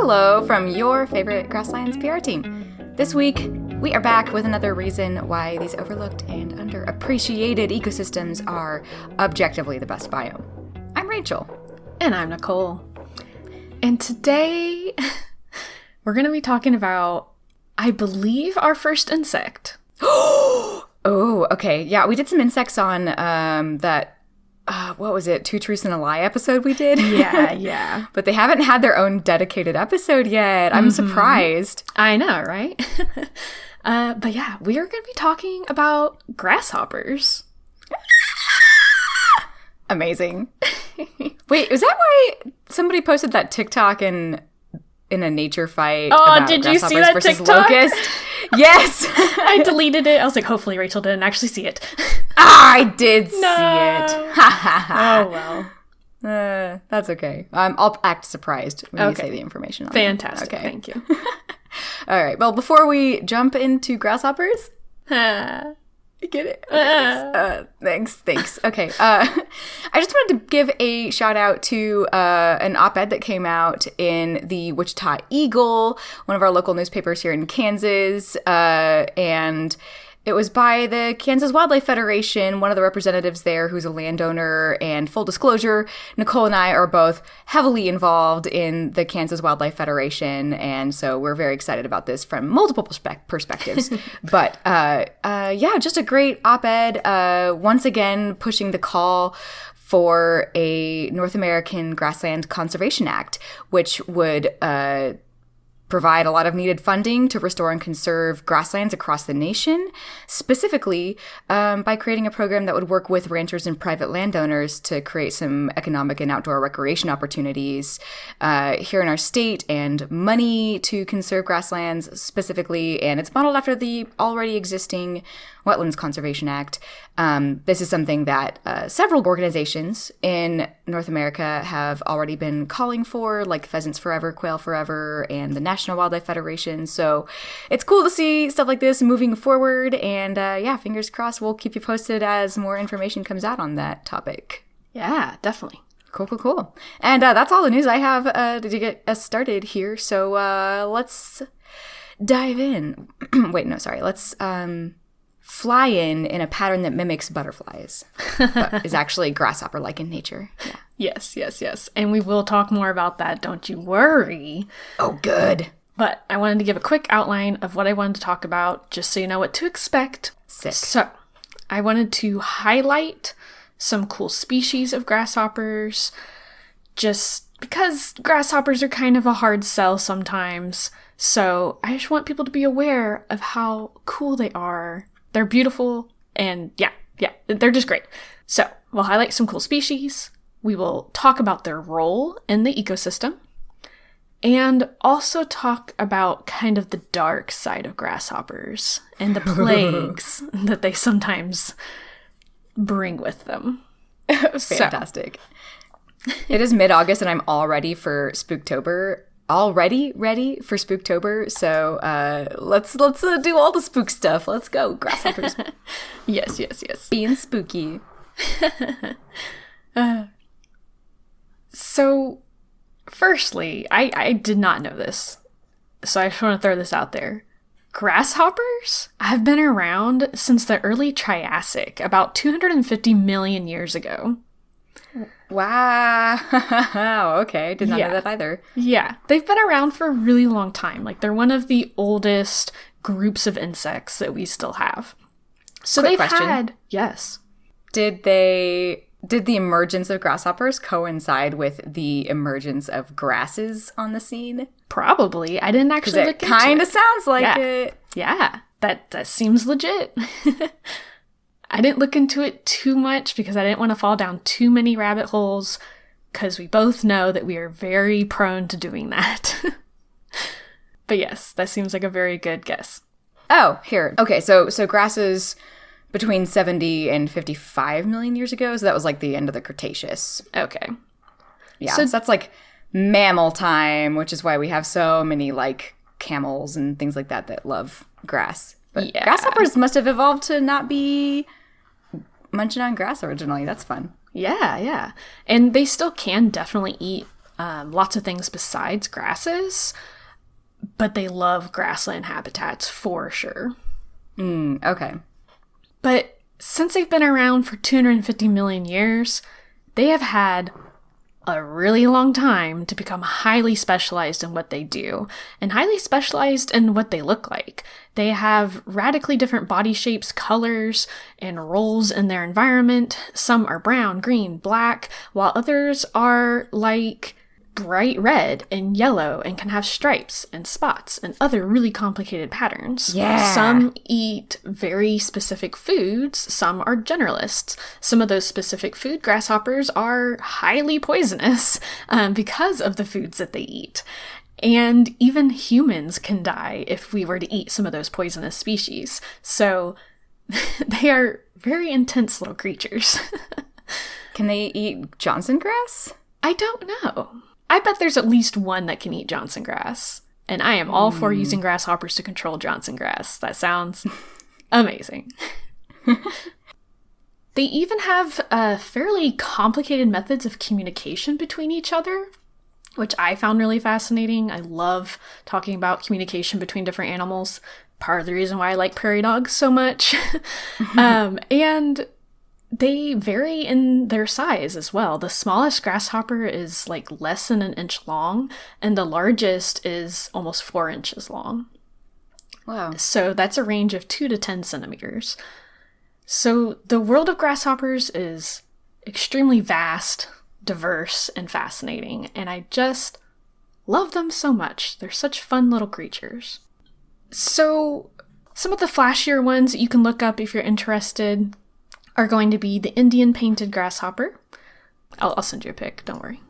hello from your favorite Grasslands PR team. This week, we are back with another reason why these overlooked and underappreciated ecosystems are objectively the best biome. I'm Rachel. And I'm Nicole. And today, we're going to be talking about, I believe, our first insect. Oh, okay. Yeah, we did some insects on that, what was it, Two Truths and a Lie episode we did? Yeah. But they haven't had their own dedicated episode yet. I'm surprised. I know, right? But yeah, we are going to be talking about grasshoppers. Amazing. Wait, is that why somebody posted that TikTok in a nature fight? Oh, did you see that TikTok? Locust? Yes. I deleted it. I was like, hopefully Rachel didn't actually see it. I did see it. Oh, well. That's okay. I'll act surprised when you say the information on Fantastic. It. Okay. Thank you. All right. Well, before we jump into grasshoppers... You get it? Okay, thanks. Okay. I just wanted to give a shout out to an op-ed that came out in the Wichita Eagle, one of our local newspapers here in Kansas, and it was by the Kansas Wildlife Federation, one of the representatives there who's a landowner. And full disclosure, Nicole and I are both heavily involved in the Kansas Wildlife Federation, and so we're very excited about this from multiple perspectives. But yeah, just a great op-ed, once again pushing the call for a North American Grassland Conservation Act, which would provide a lot of needed funding to restore and conserve grasslands across the nation, specifically by creating a program that would work with ranchers and private landowners to create some economic and outdoor recreation opportunities here in our state, and money to conserve grasslands specifically. And it's modeled after the already existing Wetlands Conservation Act. This is something that several organizations in North America have already been calling for, like Pheasants Forever, Quail Forever, and the National Wildlife Federation. So it's cool to see stuff like this moving forward. And yeah, fingers crossed, we'll keep you posted as more information comes out on that topic. Yeah, definitely. Cool. And that's all the news I have to get us started here. So let's dive in. Wait, no, sorry. Let's fly in a pattern that mimics butterflies, but is actually grasshopper-like in nature. Yeah. Yes. And we will talk more about that, don't you worry. Oh, good. But I wanted to give a quick outline of what I wanted to talk about, just so you know what to expect. Sick. So, I wanted to highlight some cool species of grasshoppers, just because grasshoppers are kind of a hard sell sometimes. So, I just want people to be aware of how cool they are. They're beautiful, and yeah, they're just great. So, we'll highlight some cool species. We will talk about their role in the ecosystem, and also talk about kind of the dark side of grasshoppers and the plagues that they sometimes bring with them. Fantastic. It is mid-August, and I'm all ready for Spooktober. Already ready for Spooktober, so let's do all the spook stuff. Let's go, grasshoppers. Yes. Being spooky. So, firstly, I did not know this, so I just want to throw this out there. Grasshoppers have been around since the early Triassic, about 250 million years ago. Wow. Okay. Did not know that either. Yeah. They've been around for a really long time. Like, they're one of the oldest groups of insects that we still have. So Quick they've question. had... Yes. Did the emergence of grasshoppers coincide with the emergence of grasses on the scene? Probably. I didn't actually look into it. It kind of sounds like it. Yeah. That seems legit. I didn't look into it too much because I didn't want to fall down too many rabbit holes, because we both know that we are very prone to doing that. But yes, that seems like a very good guess. Oh, here. Okay, so grasses between 70 and 55 million years ago, so that was like the end of the Cretaceous. Okay. Yeah, so that's like mammal time, which is why we have so many like camels and things like that love grass. But grasshoppers must have evolved to not be munching on grass originally. That's fun. Yeah. And they still can definitely eat lots of things besides grasses, but they love grassland habitats for sure. Okay. But since they've been around for 250 million years, they have had a really long time to become highly specialized in what they do and highly specialized in what they look like. They have radically different body shapes, colors, and roles in their environment. Some are brown, green, black, while others are like bright red and yellow and can have stripes and spots and other really complicated patterns. Yeah. Some eat very specific foods. Some are generalists. Some of those specific food grasshoppers are highly poisonous because of the foods that they eat. And even humans can die if we were to eat some of those poisonous species. So they are very intense little creatures. Can they eat Johnson grass? I don't know. I bet there's at least one that can eat Johnson grass. And I am all for using grasshoppers to control Johnson grass. That sounds amazing. They even have fairly complicated methods of communication between each other, which I found really fascinating. I love talking about communication between different animals. Part of the reason why I like prairie dogs so much. And they vary in their size as well. The smallest grasshopper is like less than an inch long, and the largest is almost 4 inches long. Wow. So that's a range of 2 to 10 centimeters. So the world of grasshoppers is extremely vast, diverse, and fascinating, and I just love them so much. They're such fun little creatures. So some of the flashier ones that you can look up if you're interested are going to be the Indian painted grasshopper. I'll send you a pic. Don't worry.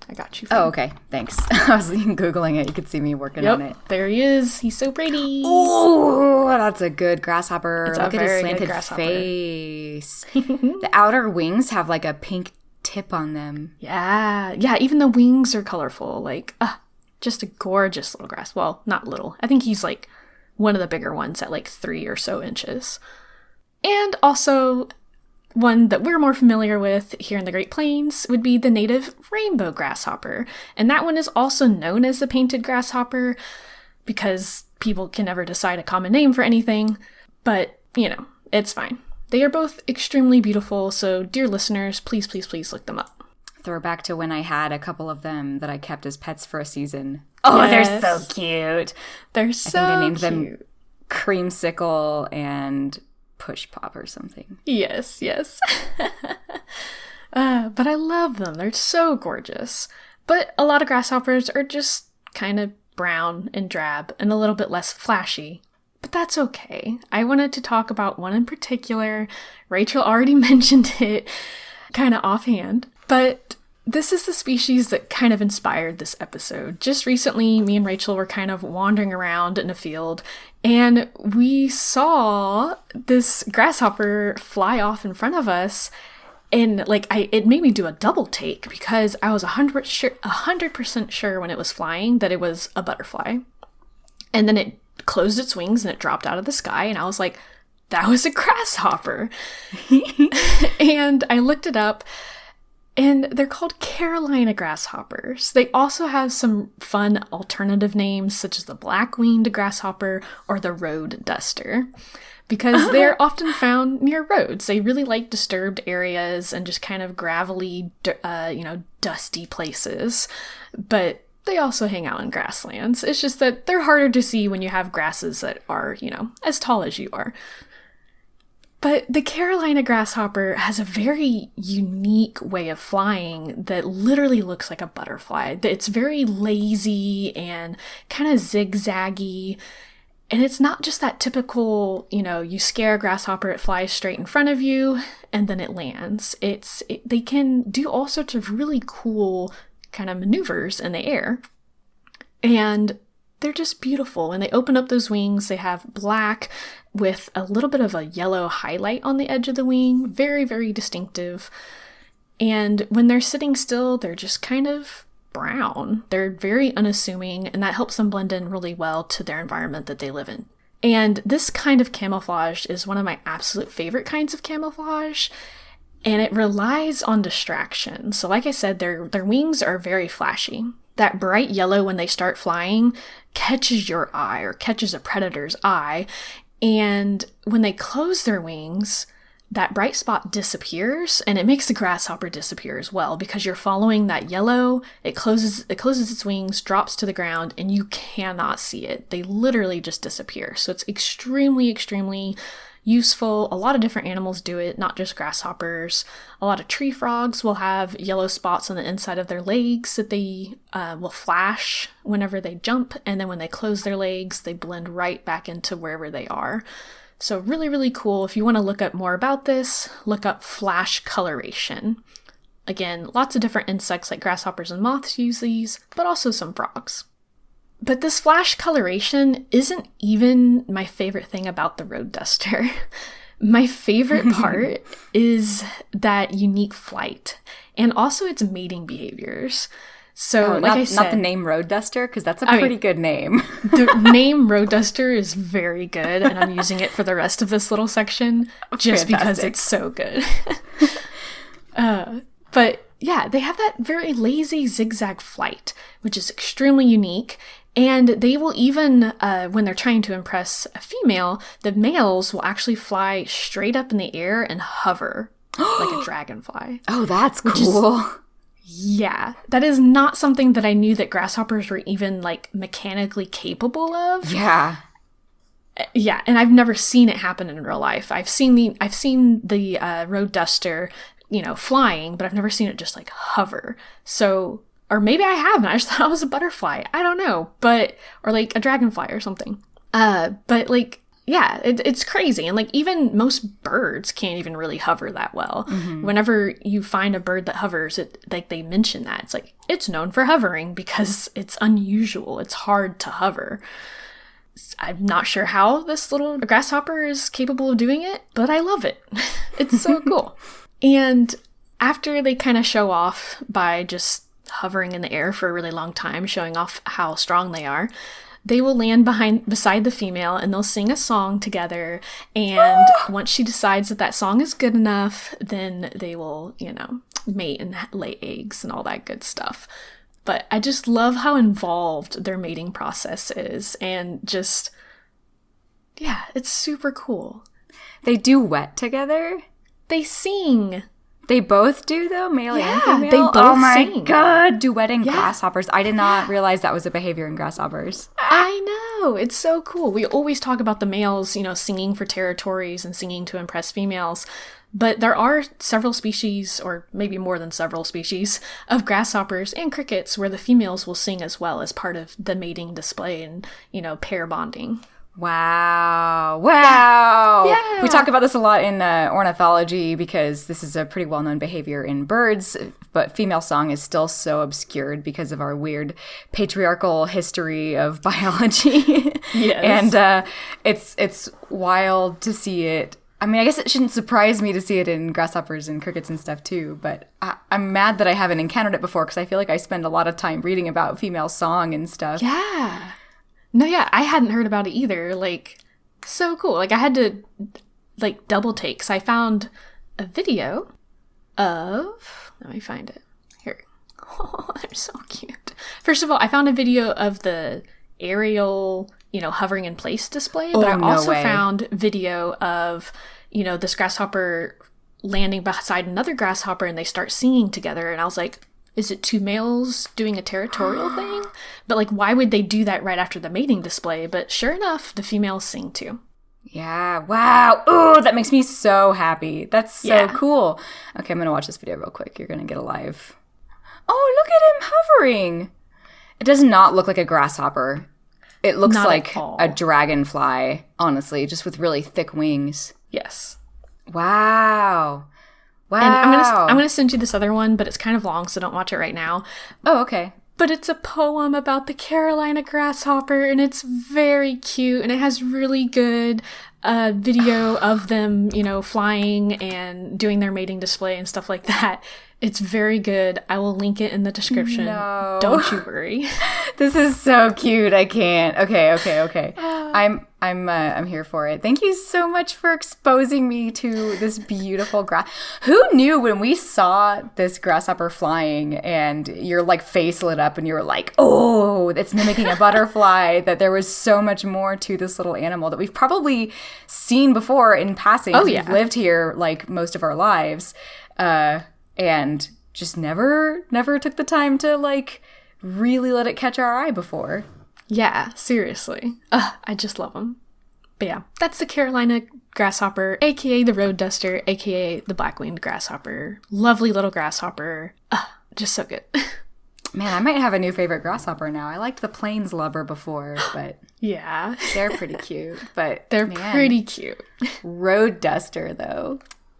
I got you. Oh, okay. Thanks. I was Googling it. You could see me working on it. There he is. He's so pretty. Oh, that's a good grasshopper. It's Look a at his very slanted good grasshopper. face. The outer wings have like a pink tip on them. Yeah. Yeah, even the wings are colorful. Like, just a gorgeous little grass. Well, not little. I think he's like one of the bigger ones at like 3 or so inches. And also, one that we're more familiar with here in the Great Plains would be the native rainbow grasshopper. And that one is also known as the painted grasshopper because people can never decide a common name for anything. But, you know, it's fine. They are both extremely beautiful, so dear listeners, please, please, please look them up. Throwback to when I had a couple of them that I kept as pets for a season. Oh, Yes. they're so cute. They're so I think I named cute. them Creamsicle and Push Pop or something. Yes. But I love them. They're so gorgeous. But a lot of grasshoppers are just kind of brown and drab and a little bit less flashy. But that's okay. I wanted to talk about one in particular. Rachel already mentioned it kind of offhand. But this is the species that kind of inspired this episode. Just recently, me and Rachel were kind of wandering around in a field, and we saw this grasshopper fly off in front of us, and it made me do a double take because I was 100% sure when it was flying that it was a butterfly. And then it closed its wings and it dropped out of the sky, and I was like, that was a grasshopper. And I looked it up. And they're called Carolina grasshoppers. They also have some fun alternative names, such as the black-winged grasshopper or the road duster, because they're often found near roads. They really like disturbed areas and just kind of gravelly, dusty places. But they also hang out in grasslands. It's just that they're harder to see when you have grasses that are, as tall as you are. But the Carolina grasshopper has a very unique way of flying that literally looks like a butterfly. It's very lazy and kind of zigzaggy. And it's not just that typical, you scare a grasshopper, it flies straight in front of you, and then it lands. They can do all sorts of really cool kind of maneuvers in the air. And they're just beautiful. When they open up those wings, they have black with a little bit of a yellow highlight on the edge of the wing. Very, very distinctive. And when they're sitting still, they're just kind of brown. They're very unassuming, and that helps them blend in really well to their environment that they live in. And this kind of camouflage is one of my absolute favorite kinds of camouflage. And it relies on distraction. So like I said, their wings are very flashy. That bright yellow when they start flying catches your eye or catches a predator's eye. And when they close their wings, that bright spot disappears, and it makes the grasshopper disappear as well, because you're following that yellow. It closes its wings, drops to the ground, and you cannot see it. They literally just disappear. So it's extremely, extremely useful. A lot of different animals do it, not just grasshoppers. A lot of tree frogs will have yellow spots on the inside of their legs that they will flash whenever they jump, and then when they close their legs, they blend right back into wherever they are. So really, really cool. If you want to look up more about this, look up flash coloration. Again, lots of different insects like grasshoppers and moths use these, but also some frogs. But this flash coloration isn't even my favorite thing about the road duster. My favorite part is that unique flight and also its mating behaviors. So, I said, not the name road duster, because that's a pretty good name. The name road duster is very good, and I'm using it for the rest of this little section just because it's so good. But yeah, they have that very lazy zigzag flight, which is extremely unique. And they will even, when they're trying to impress a female, the males will actually fly straight up in the air and hover like a dragonfly. Oh, that's cool. Yeah, that is not something that I knew that grasshoppers were even like mechanically capable of. Yeah. Yeah, and I've never seen it happen in real life. I've seen the road duster, flying, but I've never seen it just like hover. So, or maybe I haven't. I just thought it was a butterfly. I don't know, or like a dragonfly or something. But like, yeah, it's crazy. And like even most birds can't even really hover that well. Mm-hmm. Whenever you find a bird that hovers, they mention that. It's like, it's known for hovering because it's unusual. It's hard to hover. I'm not sure how this little grasshopper is capable of doing it, but I love it. It's so cool. And after they kind of show off by just hovering in the air for a really long time, showing off how strong they are, they will land beside the female and they'll sing a song together. And once she decides that song is good enough, then they will, mate and lay eggs and all that good stuff. But I just love how involved their mating process is. And just, yeah, it's super cool. They duet together? They sing. They both do, though? Male and female? They both Oh my sing. God, duetting grasshoppers. I did not realize that was a behavior in grasshoppers. I know. It's so cool. We always talk about the males, singing for territories and singing to impress females. But there are several species, or maybe more than several species, of grasshoppers and crickets where the females will sing as well as part of the mating display and, pair bonding. Wow. Yeah. We talk about this a lot in ornithology because this is a pretty well-known behavior in birds, but female song is still so obscured because of our weird patriarchal history of biology. Yes. And it's wild to see it. I mean, I guess it shouldn't surprise me to see it in grasshoppers and crickets and stuff too, but I'm mad that I haven't encountered it before because I feel like I spend a lot of time reading about female song and stuff. Yeah. No, yeah, I hadn't heard about it either. Like, so cool. Like, I had to, double take. So I found a video of... Let me find it. Here. Oh, they're so cute. First of all, I found a video of the aerial, hovering in place display. But I also found video of, this grasshopper landing beside another grasshopper and they start singing together. And I was like... Is it two males doing a territorial thing? But, why would they do that right after the mating display? But sure enough, the females sing too. Yeah, wow. Ooh, that makes me so happy. That's so cool. Okay, I'm going to watch this video real quick. You're going to get a live. Oh, look at him hovering. It does not look like a grasshopper. It looks not like a dragonfly, honestly, just with really thick wings. Yes. Wow. Wow. And I'm gonna send you this other one, but it's kind of long, so don't watch it right now. Oh, okay. But it's a poem about the Carolina grasshopper, and it's very cute, and it has really good video of them, flying and doing their mating display and stuff like that. It's very good. I will link it in the description. No. Don't you worry. This is so cute. I can't. Okay. I'm here for it. Thank you so much for exposing me to this beautiful grass. Who knew when we saw this grasshopper flying and your like face lit up and you were like, oh, it's mimicking a butterfly, that there was so much more to this little animal that we've probably seen before in passing. Oh, yeah. We've lived here like most of our lives, and just never took the time to like really let it catch our eye before. Yeah, seriously. I just love them. But yeah, that's the Carolina grasshopper, aka the road duster, aka the black-winged grasshopper. Lovely little grasshopper. Just so good. Man, I might have a new favorite grasshopper now. I liked the plains lover before, but yeah, they're pretty cute. But they're pretty cute. Road duster, though.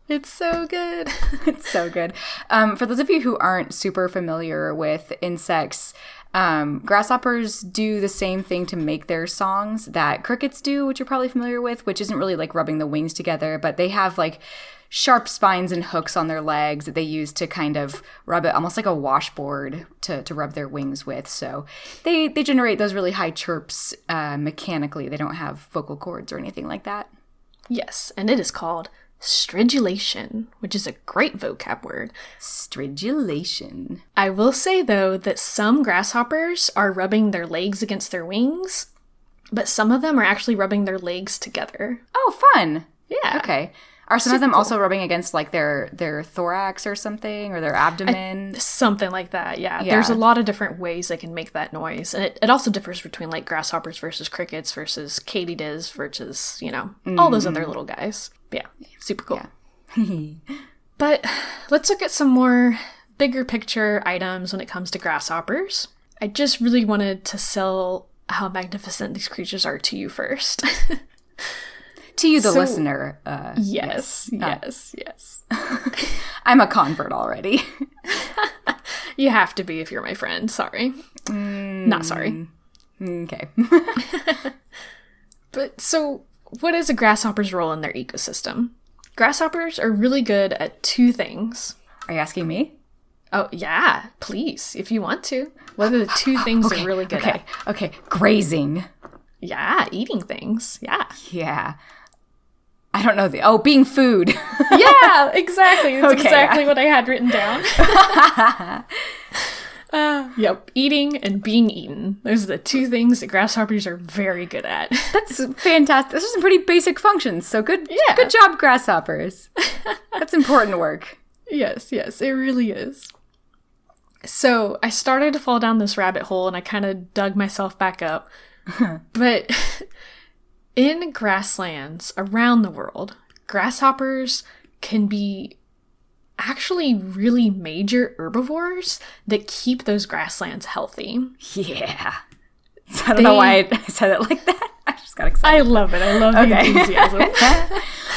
It's so good. It's so good. For those of you who aren't super familiar with insects, grasshoppers do the same thing to make their songs that crickets do, which you're probably familiar with, which isn't really like rubbing the wings together, but they have like sharp spines and hooks on their legs that they use to kind of rub it, almost like a washboard to rub their wings with. So they generate those really high chirps mechanically. They don't have vocal cords or anything like that. Yes, and it is called stridulation, which is a great vocab word. Stridulation. I will say, though, that some grasshoppers are rubbing their legs against their wings, but some of them are actually rubbing their legs together. Oh, fun. Yeah. Okay. Are some of them also rubbing against, like, their thorax or something, or their abdomen? Something like that, yeah. There's a lot of different ways they can make that noise. And it also differs between, like, grasshoppers versus crickets versus katydids versus, all those other little guys. Yeah, super cool. Yeah. But let's look at some more bigger picture items when it comes to grasshoppers. I just really wanted to sell how magnificent these creatures are to you first. To you, the listener. Yes. I'm a convert already. You have to be if you're my friend. Sorry. Not sorry. Okay. But so, what is a grasshopper's role in their ecosystem? Grasshoppers are really good at two things. Are you asking me? Oh, yeah. Please, if you want to. What are the two things they're really good at? Okay. Grazing. Yeah, eating things. Yeah. Yeah. I don't know being food. Yeah, exactly. That's exactly what I had written down. Yep, eating and being eaten. Those are the two things that grasshoppers are very good at. That's fantastic. Those are some pretty basic functions. So good job, grasshoppers. That's important work. Yes, it really is. So I started to fall down this rabbit hole and I kind of dug myself back up. But in grasslands around the world, grasshoppers can be actually really major herbivores that keep those grasslands healthy. Yeah. I don't know why I said it like that. I just got excited. I love it. I love the enthusiasm.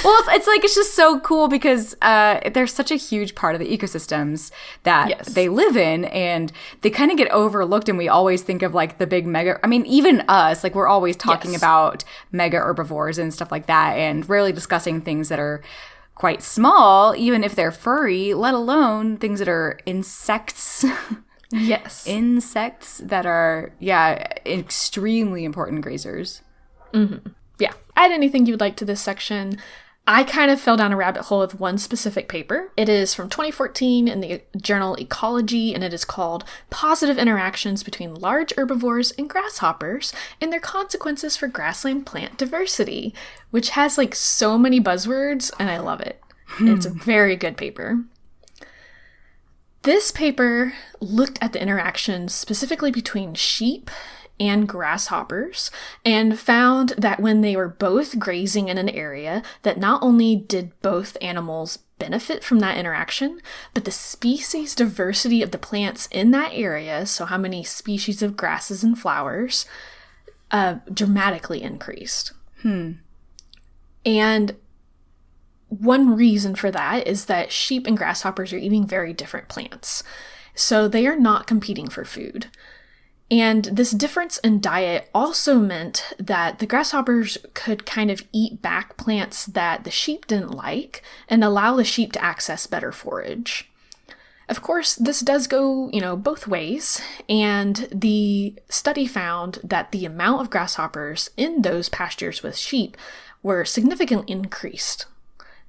Well, it's just so cool because they're such a huge part of the ecosystems that they live in, and they kind of get overlooked, and we always think of like the big mega, I mean, even us, like we're always talking about mega herbivores and stuff like that, and rarely discussing things that are quite small, even if they're furry, let alone things that are insects. Yes. Insects that are, extremely important grazers. Mm-hmm. Yeah. Add anything you would like to this section. I kind of fell down a rabbit hole with one specific paper. It is from 2014 in the journal Ecology, and it is called Positive Interactions Between Large Herbivores and Grasshoppers and Their Consequences for Grassland Plant Diversity, which has like so many buzzwords, and I love it. It's a very good paper. This paper looked at the interactions specifically between sheep and grasshoppers and found that when they were both grazing in an area, that not only did both animals benefit from that interaction, but the species diversity of the plants in that area, so how many species of grasses and flowers, dramatically increased. And one reason for that is that sheep and grasshoppers are eating very different plants. So they are not competing for food. And this difference in diet also meant that the grasshoppers could kind of eat back plants that the sheep didn't like and allow the sheep to access better forage. Of course, this does go, both ways, and the study found that the amount of grasshoppers in those pastures with sheep were significantly increased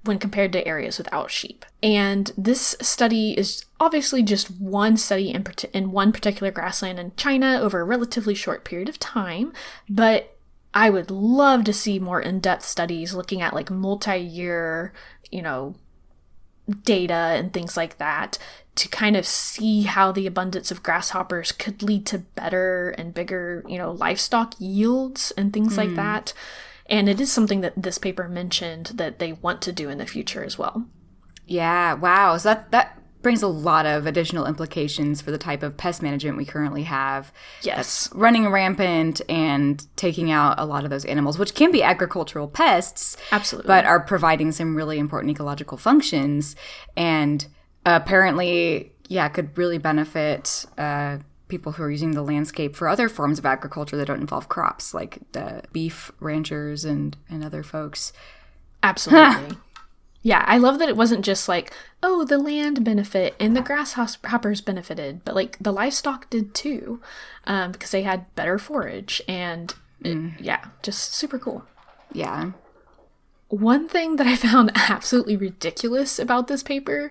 when compared to areas without sheep. And this study is obviously just one study in one particular grassland in China over a relatively short period of time, but I would love to see more in-depth studies looking at like multi-year, data and things like that to kind of see how the abundance of grasshoppers could lead to better and bigger, livestock yields and things like that. And it is something that this paper mentioned that they want to do in the future as well. Yeah, wow. So that brings a lot of additional implications for the type of pest management we currently have. Yes. That's running rampant and taking out a lot of those animals, which can be agricultural pests. Absolutely. But are providing some really important ecological functions. And apparently, could really benefit people who are using the landscape for other forms of agriculture that don't involve crops, like the beef ranchers and other folks. Absolutely. Yeah, I love that it wasn't just like, oh, the land benefit and the grasshoppers benefited, but like the livestock did too, because they had better forage and just super cool. Yeah. One thing that I found absolutely ridiculous about this paper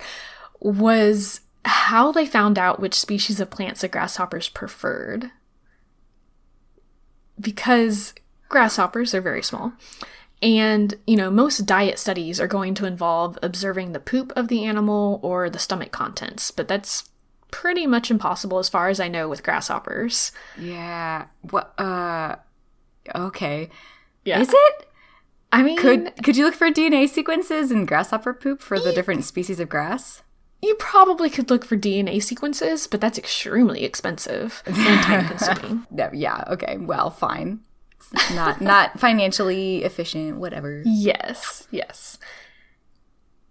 was how they found out which species of plants the grasshoppers preferred. Because grasshoppers are very small. And, most diet studies are going to involve observing the poop of the animal or the stomach contents, but that's pretty much impossible as far as I know with grasshoppers. Yeah. What? Okay. Yeah. Is it? I mean... Could you look for DNA sequences in grasshopper poop for the different species of grass? You probably could look for DNA sequences, but that's extremely expensive and time-consuming. Yeah, okay. Well, fine. It's not financially efficient, whatever. Yes.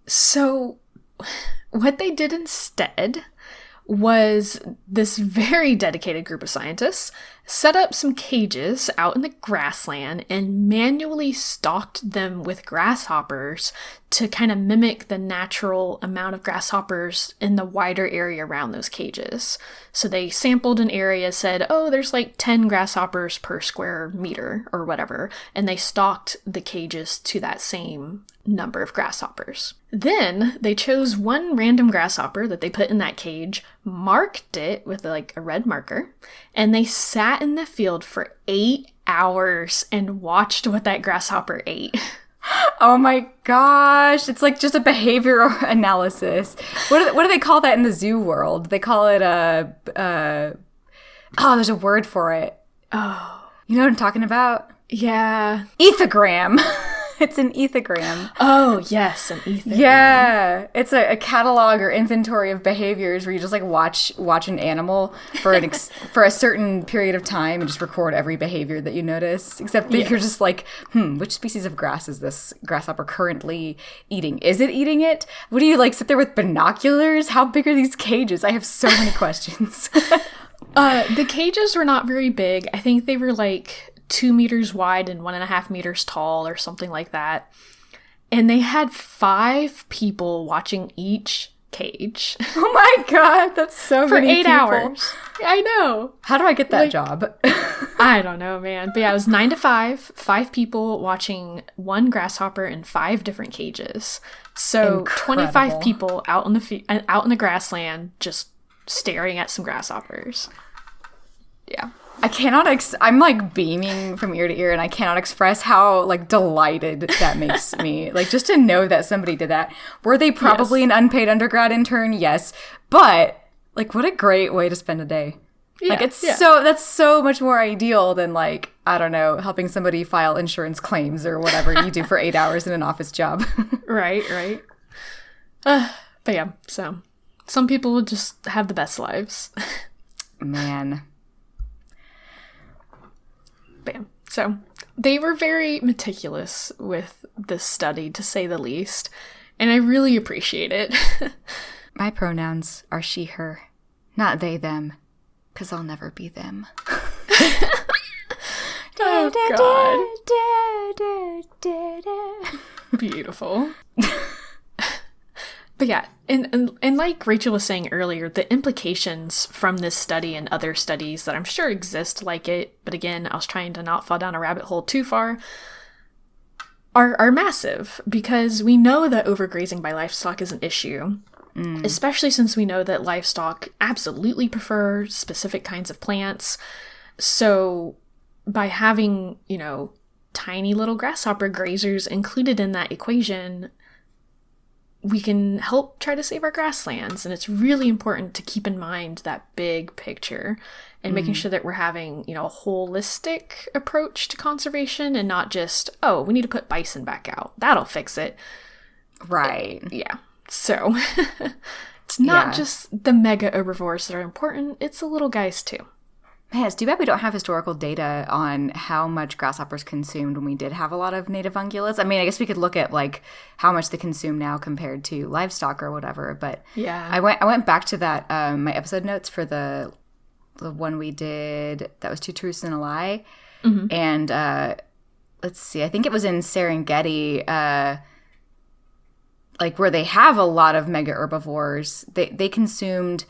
So, what they did instead was this very dedicated group of scientists set up some cages out in the grassland and manually stocked them with grasshoppers to kind of mimic the natural amount of grasshoppers in the wider area around those cages. So they sampled an area, said, oh, there's like 10 grasshoppers per square meter or whatever, and they stocked the cages to that same number of grasshoppers. Then they chose one random grasshopper that they put in that cage, marked it with like a red marker, and they sat in the field for 8 hours and watched what that grasshopper ate. Oh my gosh. It's like just a behavioral analysis. What do they call that in the zoo world? They call it there's a word for it. Oh. You know what I'm talking about? Yeah. Ethogram. It's an ethogram. Oh, yes, an ethogram. Yeah. It's a catalog or inventory of behaviors where you just like watch an animal for for a certain period of time and just record every behavior that you notice. Except that you're just like, which species of grass is this grasshopper currently eating? Is it eating it? What do you like sit there with binoculars? How big are these cages? I have so many questions. The cages were not very big. I think they were like 2 meters wide and 1.5 meters tall or something like that. And they had 5 people watching each cage. Oh my god, that's so for many 8 people. hours. I know. How do I get that job? I don't know, man. But yeah, it was 9 to 5, 5 people watching one grasshopper in 5 different cages. So Incredible. 25 people out in the grassland just staring at some grasshoppers. Yeah. I cannot I'm like beaming from ear to ear and I cannot express how like delighted that makes me. Like just to know that somebody did that. Were they probably an unpaid undergrad intern? Yes. But like what a great way to spend a day. Yeah, like that's so much more ideal than like, I don't know, helping somebody file insurance claims or whatever you do for 8 hours in an office job. Right. But yeah, so some people will just have the best lives. Man. Bam. So they were very meticulous with this study, to say the least, and I really appreciate it. My pronouns are she, her, not they, them, because I'll never be them. Oh, God. Beautiful. But yeah, and like Rachel was saying earlier, the implications from this study and other studies that I'm sure exist like it, but again, I was trying to not fall down a rabbit hole too far, are massive, because we know that overgrazing by livestock is an issue, especially since we know that livestock absolutely prefer specific kinds of plants. So by having, tiny little grasshopper grazers included in that equation, we can help try to save our grasslands. And it's really important to keep in mind that big picture and making sure that we're having, a holistic approach to conservation and not just, oh, we need to put bison back out. That'll fix it. Right. Yeah. So it's not just the mega herbivores that are important. It's the little guys too. Man, it's too bad we don't have historical data on how much grasshoppers consumed when we did have a lot of native ungulates. I mean, I guess we could look at like how much they consume now compared to livestock or whatever. But yeah, I went back to that my episode notes for the one we did that was Two Truths and a Lie, and let's see, I think it was in Serengeti, like where they have a lot of mega herbivores. They consumed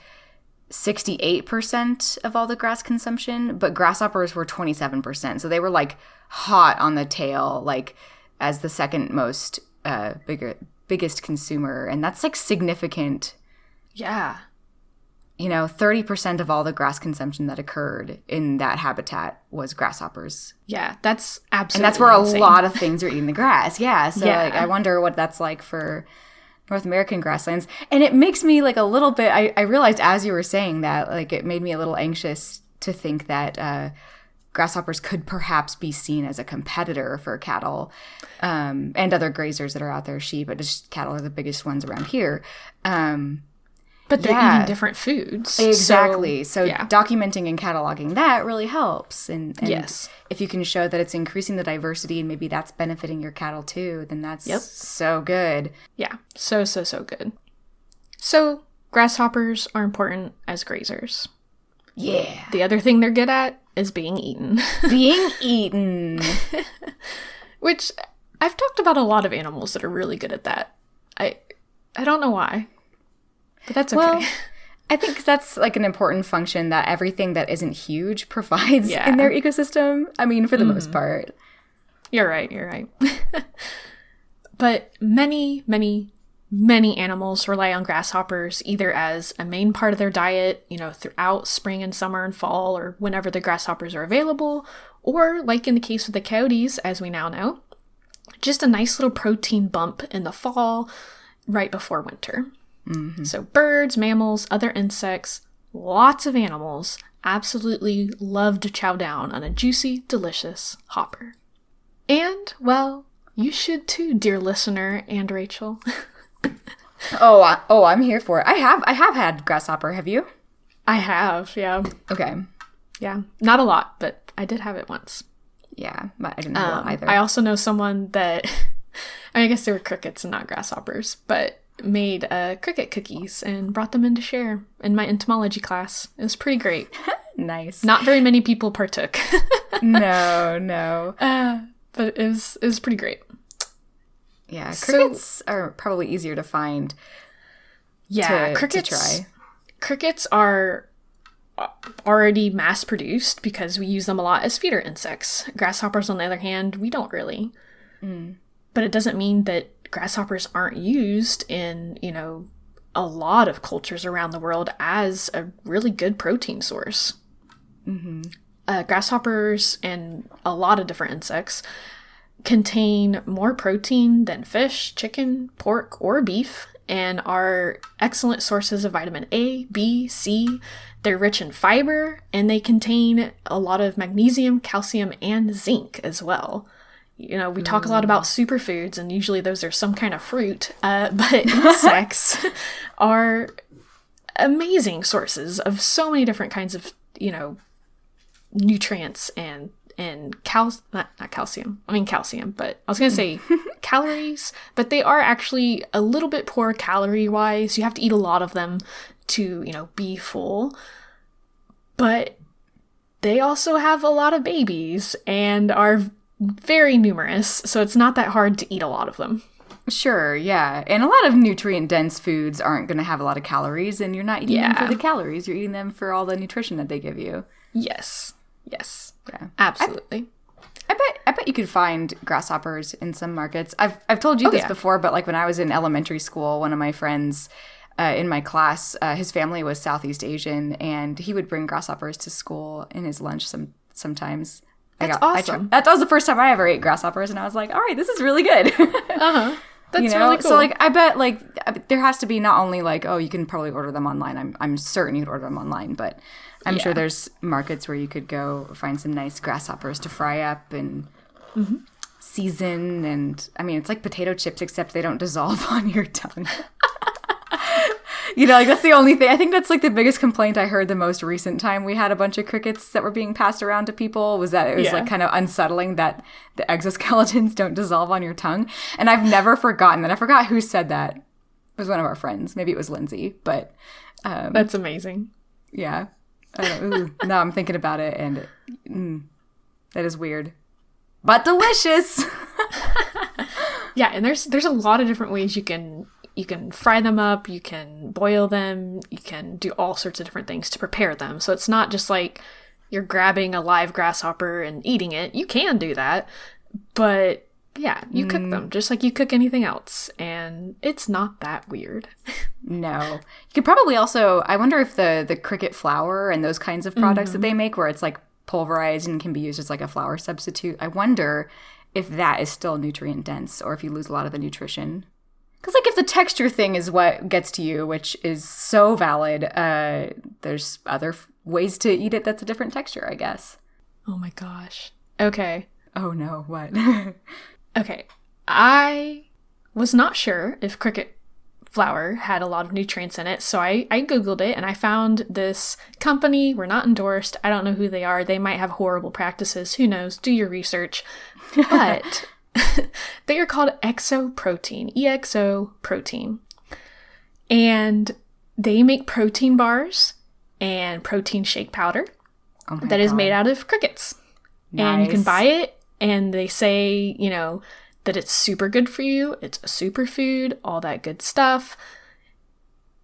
68% of all the grass consumption, but grasshoppers were 27%. So they were like hot on the tail, like as the second most biggest consumer. And that's like significant. Yeah. 30% of all the grass consumption that occurred in that habitat was grasshoppers. Yeah, that's absolutely And that's where insane. A lot of things are eating the grass. Yeah. So Yeah. like, I wonder what that's like for North American grasslands. And it makes me like a little bit, I realized as you were saying that, like it made me a little anxious to think that grasshoppers could perhaps be seen as a competitor for cattle and other grazers that are out there, sheep, but just cattle are the biggest ones around here. But they're eating different foods. Exactly. So documenting and cataloging that really helps. And yes, if you can show that it's increasing the diversity and maybe that's benefiting your cattle too, then that's so good. Yeah. So good. So grasshoppers are important as grazers. Yeah. The other thing they're good at is being eaten. Being eaten. Which I've talked about a lot of animals that are really good at that. I don't know why. But that's okay. Well, I think that's like an important function that everything that isn't huge provides in their ecosystem. I mean, for the most part. You're right. But many animals rely on grasshoppers either as a main part of their diet, throughout spring and summer and fall, or whenever the grasshoppers are available, or like in the case with the coyotes, as we now know, just a nice little protein bump in the fall right before winter. So birds, mammals, other insects, lots of animals absolutely love to chow down on a juicy, delicious hopper. And, well, you should too, dear listener and Rachel. I'm here for it. I have had grasshopper. Have you? I have, yeah. Okay. Yeah. Not a lot, but I did have it once. Yeah, but I didn't have a lot either. I also know someone that, I guess they were crickets and not grasshoppers, but made cricket cookies and brought them in to share in my entomology class. It was pretty great. Nice. Not very many people partook. No. But it was pretty great. Yeah, crickets are probably easier to find. Yeah, crickets. To try. Crickets are already mass produced because we use them a lot as feeder insects. Grasshoppers, on the other hand, we don't really. But it doesn't mean that grasshoppers aren't used in, a lot of cultures around the world as a really good protein source. Grasshoppers and a lot of different insects contain more protein than fish, chicken, pork, or beef, and are excellent sources of vitamin A, B, C. They're rich in fiber, and they contain a lot of magnesium, calcium, and zinc as well. We talk a lot about superfoods, and usually those are some kind of fruit, but insects are amazing sources of so many different kinds of, nutrients and not calcium. I mean calcium, but I was going to say calories, but they are actually a little bit poor calorie-wise. You have to eat a lot of them to, be full. But they also have a lot of babies and are very numerous, so it's not that hard to eat a lot of them. Sure, yeah. And a lot of nutrient-dense foods aren't going to have a lot of calories, and you're not eating them for the calories. You're eating them for all the nutrition that they give you. Yes. Yeah. Absolutely. I bet you could find grasshoppers in some markets. I've told you this before, but like when I was in elementary school, one of my friends in my class, his family was Southeast Asian, and he would bring grasshoppers to school in his lunch sometimes. That's awesome. That was the first time I ever ate grasshoppers, and I was like, all right, this is really good. That's really cool. So like I bet like there has to be not only like, oh, you can probably order them online. I'm certain you could order them online, but I'm sure there's markets where you could go find some nice grasshoppers to fry up and season. And I mean, it's like potato chips, except they don't dissolve on your tongue. Like that's the only thing. I think that's like the biggest complaint I heard the most recent time we had a bunch of crickets that were being passed around to people was that it was like kind of unsettling that the exoskeletons don't dissolve on your tongue. And I've never forgotten that. I forgot who said that. It was one of our friends. Maybe it was Lindsay, but that's amazing. Yeah. Now I'm thinking about it, and that is weird, but delicious. Yeah, and there's a lot of different ways you can fry them up, you can boil them, you can do all sorts of different things to prepare them. So it's not just like you're grabbing a live grasshopper and eating it. You can do that, but yeah, you cook them just like you cook anything else, and it's not that weird. No. You could probably also, I wonder if the cricket flour and those kinds of products that they make where it's like pulverized and can be used as like a flour substitute, I wonder if that is still nutrient dense or if you lose a lot of the nutrition. Because like if the texture thing is what gets to you, which is so valid, there's other ways to eat it that's a different texture, I guess. Oh my gosh. Okay. Oh no, what? Okay. I was not sure if cricket flour had a lot of nutrients in it, so I Googled it and I found this company. We're not endorsed. I don't know who they are. They might have horrible practices. Who knows? Do your research. But they are called Exoprotein, EXO protein. And they make protein bars and protein shake powder that is made out of crickets. Nice. And you can buy it, and they say, that it's super good for you. It's a superfood, all that good stuff.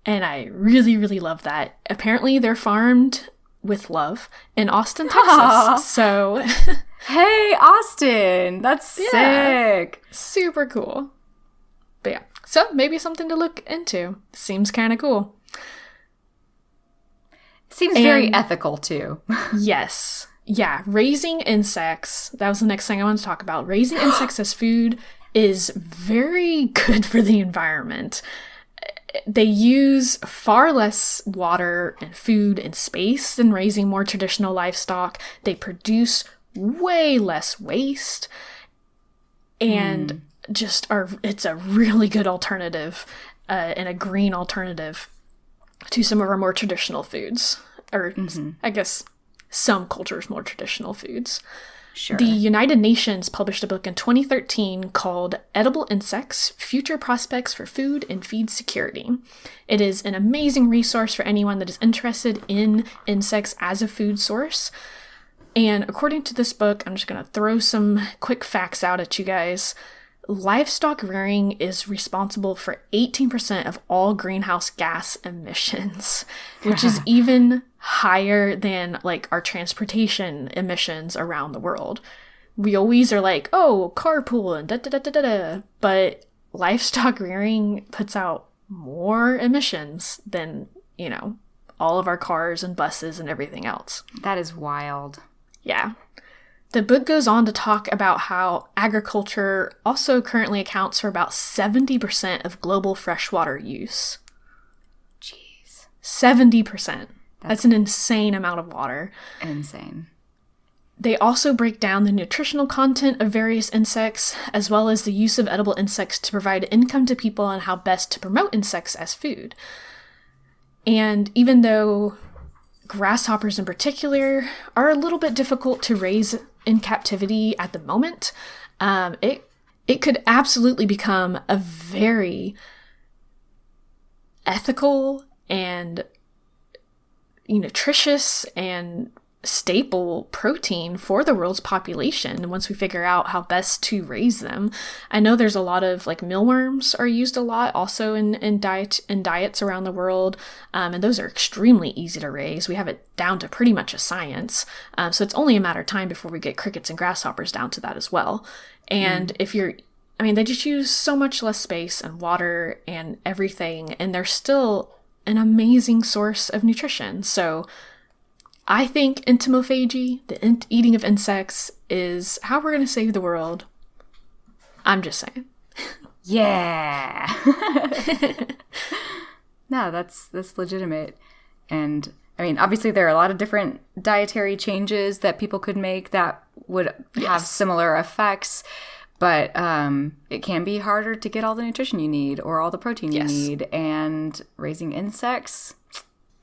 And I really, really love that. Apparently, they're farmed with love in Austin, Texas. So... Hey, Austin! That's sick! Super cool. But yeah, so maybe something to look into. Seems kind of cool. Seems very ethical, too. Yes. Yeah, raising insects, that was the next thing I wanted to talk about. Raising insects as food is very good for the environment. They use far less water and food and space than raising more traditional livestock. They produce way less waste and it's a really good alternative and a green alternative to some of our more traditional foods, or I guess some cultures' more traditional foods. Sure. The United Nations published a book in 2013 called Edible Insects: Future Prospects for Food and Feed Security. It is an amazing resource for anyone that is interested in insects as a food source. And according to this book, I'm just going to throw some quick facts out at you guys. Livestock rearing is responsible for 18% of all greenhouse gas emissions, which is even higher than like our transportation emissions around the world. We always are like, oh, carpool and da-da-da-da-da, but livestock rearing puts out more emissions than, all of our cars and buses and everything else. That is wild. Yeah. The book goes on to talk about how agriculture also currently accounts for about 70% of global freshwater use. Jeez. 70%. That's an insane amount of water. Insane. They also break down the nutritional content of various insects, as well as the use of edible insects to provide income to people and how best to promote insects as food. And even though grasshoppers in particular are a little bit difficult to raise in captivity at the moment, it could absolutely become a very ethical and nutritious and staple protein for the world's population once we figure out how best to raise them. I know there's a lot of like mealworms are used a lot also in diets around the world, and those are extremely easy to raise. We have it down to pretty much a science, so it's only a matter of time before we get crickets and grasshoppers down to that as well. And they just use so much less space and water and everything, and they're still an amazing source of nutrition. So I think entomophagy, the eating of insects, is how we're going to save the world. I'm just saying. Yeah. No, that's legitimate. And I mean, obviously there are a lot of different dietary changes that people could make that would have similar effects. But it can be harder to get all the nutrition you need or all the protein you need. And raising insects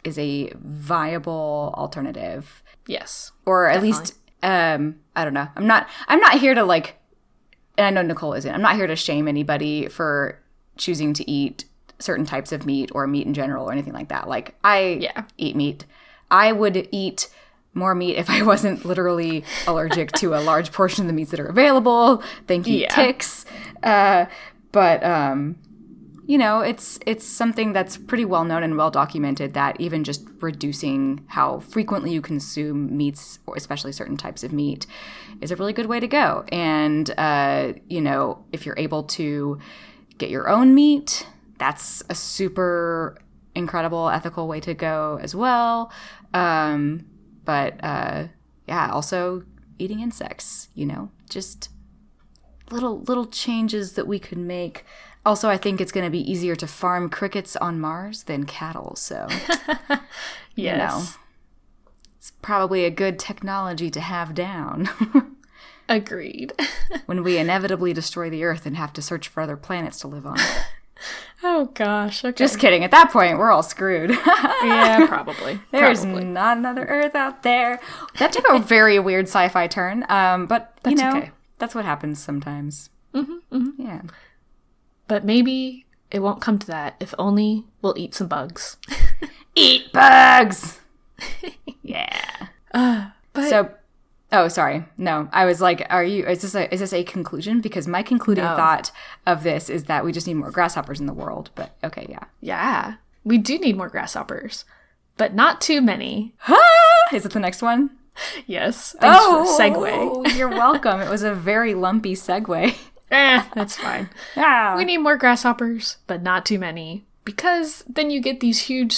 is a viable alternative. Yes. Or at least, I don't know. I'm not here to like, and I know Nicole isn't, I'm not here to shame anybody for choosing to eat certain types of meat or meat in general or anything like that. Like, I eat meat. I would eat more meat if I wasn't literally allergic to a large portion of the meats that are available. Thank you, ticks. You know, it's something that's pretty well known and well documented that even just reducing how frequently you consume meats, or especially certain types of meat, is a really good way to go. And, you know, if you're able to get your own meat, that's a super incredible ethical way to go as well. Also eating insects, you know, just little changes that we could make. Also, I think it's going to be easier to farm crickets on Mars than cattle, so, you know, it's probably a good technology to have down. Agreed. When we inevitably destroy the Earth and have to search for other planets to live on. Oh, gosh. Okay. Just kidding. At that point, we're all screwed. Yeah, probably. There's not another Earth out there. That took a very weird sci-fi turn, but, you know, that's what happens sometimes. Yeah. But maybe it won't come to that if only we'll eat some bugs. Eat bugs! Yeah. Oh, sorry. No, I was like, is this a conclusion? Because my concluding thought of this is that we just need more grasshoppers in the world. But okay, yeah. Yeah. We do need more grasshoppers, but not too many. Is it the next one? Yes. Thanks for the segue. Oh, you're welcome. It was a very lumpy segue. That's fine. Yeah. We need more grasshoppers, but not too many. Because then you get these huge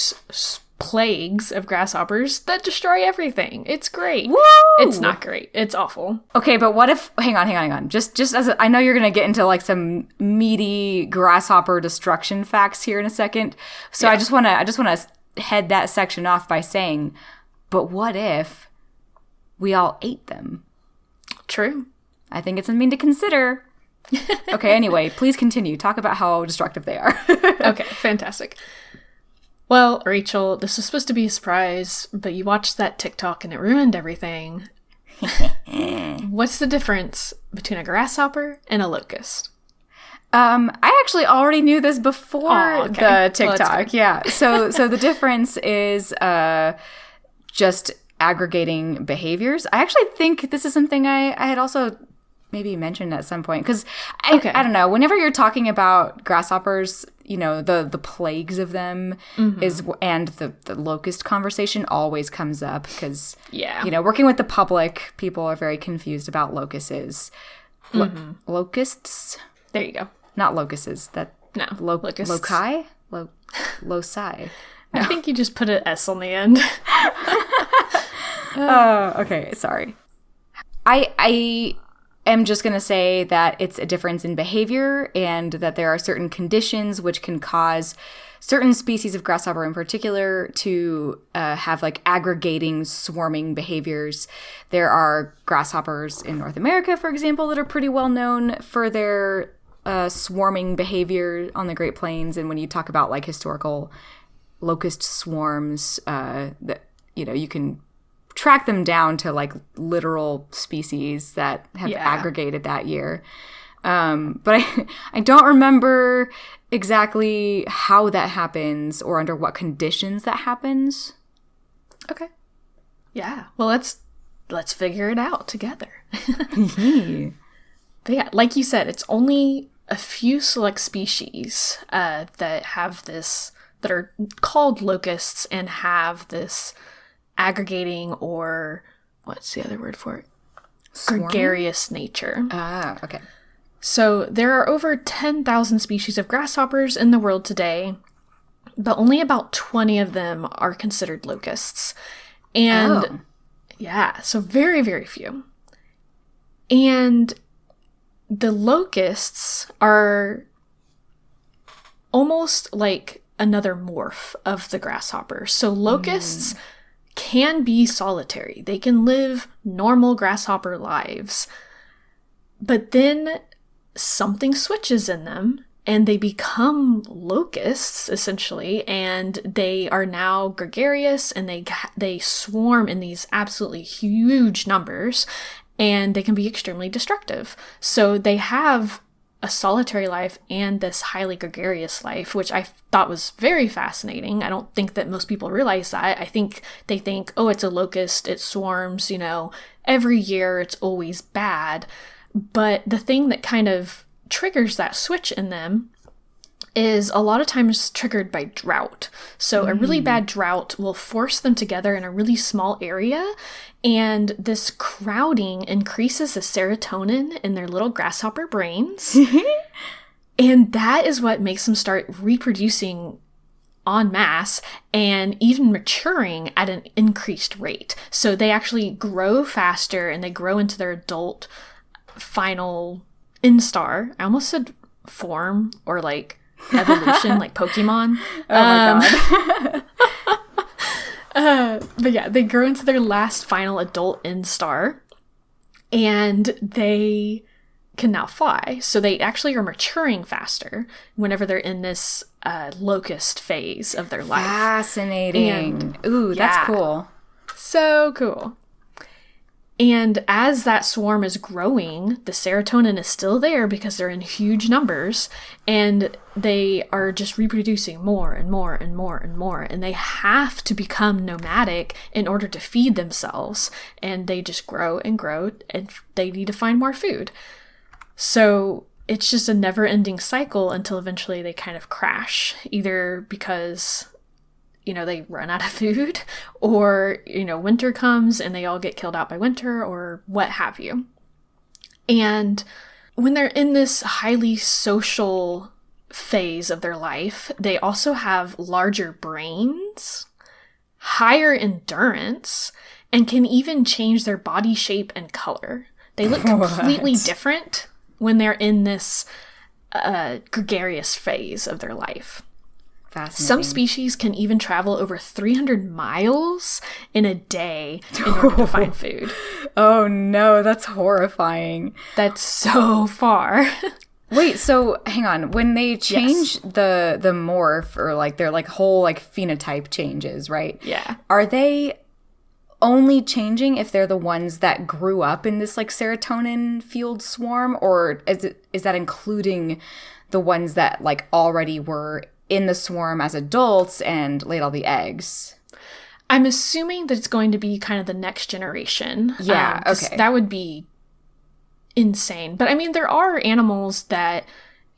plagues of grasshoppers that destroy everything. It's great. Woo! It's not great. It's awful. Okay, but what if... Hang on. Just as I know you're going to get into like some meaty grasshopper destruction facts here in a second. So I just want to head that section off by saying, but what if we all ate them? True. I think it's something to consider. Okay, anyway, please continue. Talk about how destructive they are. Okay, fantastic. Well, Rachel, this was supposed to be a surprise, but you watched that TikTok and it ruined everything. What's the difference between a grasshopper and a locust? I actually already knew this before the TikTok. Well, So the difference is just aggregating behaviors. I actually think this is something I had also maybe mentioned at some point, because I don't know, whenever you're talking about grasshoppers, you know, the plagues of them and the locust conversation always comes up, because you know, working with the public, people are very confused about locusts. Locusts? There you go. Not locusts. Locusts. Loci? Loci. No. I think you just put an S on the end. Oh, okay. Sorry. I am just going to say that it's a difference in behavior, and that there are certain conditions which can cause certain species of grasshopper in particular to have like aggregating, swarming behaviors. There are grasshoppers in North America, for example, that are pretty well known for their swarming behavior on the Great Plains. And when you talk about like historical locust swarms, that, you know, you can track them down to like literal species that have aggregated that year. But I don't remember exactly how that happens or under what conditions that happens. Okay. Yeah. Well, let's figure it out together. But yeah, like you said, it's only a few select species that have this, that are called locusts and have this aggregating, or what's the other word for it? Gregarious nature. Ah, okay. So there are over 10,000 species of grasshoppers in the world today, but only about 20 of them are considered locusts. And yeah, so very, very few. And the locusts are almost like another morph of the grasshopper. So locusts can be solitary. They can live normal grasshopper lives. But then something switches in them and they become locusts, essentially, and they are now gregarious, and they swarm in these absolutely huge numbers, and they can be extremely destructive. So they have a solitary life and this highly gregarious life, which I thought was very fascinating. I don't think that most people realize that. I think they think, oh, it's a locust, it swarms, every year, it's always bad. But the thing that kind of triggers that switch in them is a lot of times triggered by drought. So a really bad drought will force them together in a really small area, and this crowding increases the serotonin in their little grasshopper brains. And that is what makes them start reproducing en masse and even maturing at an increased rate. So they actually grow faster and they grow into their adult final instar. I almost said form, or like evolution, like Pokemon. Oh my god. But yeah, they grow into their last final adult instar, and they can now fly. So they actually are maturing faster whenever they're in this locust phase of their life. Fascinating. Ooh, that's cool. So cool. And as that swarm is growing, the serotonin is still there because they're in huge numbers, and they are just reproducing more and more and more and more. And they have to become nomadic in order to feed themselves. And they just grow, and they need to find more food. So it's just a never-ending cycle until eventually they kind of crash, either because they run out of food, or, winter comes and they all get killed out by winter, or what have you. And when they're in this highly social phase of their life, they also have larger brains, higher endurance, and can even change their body shape and color. They look completely different when they're in this gregarious phase of their life. Fascinating. Some species can even travel over 300 miles in a day in order to find food. Oh no, that's horrifying. That's so far. Wait, so hang on. When they change the morph, or like their like whole like phenotype changes, right? Yeah. Are they only changing if they're the ones that grew up in this like serotonin fueled swarm, or is that including the ones that like already were in the swarm as adults and laid all the eggs? I'm assuming that it's going to be kind of the next generation. Yeah, okay. That would be insane. But I mean, there are animals that,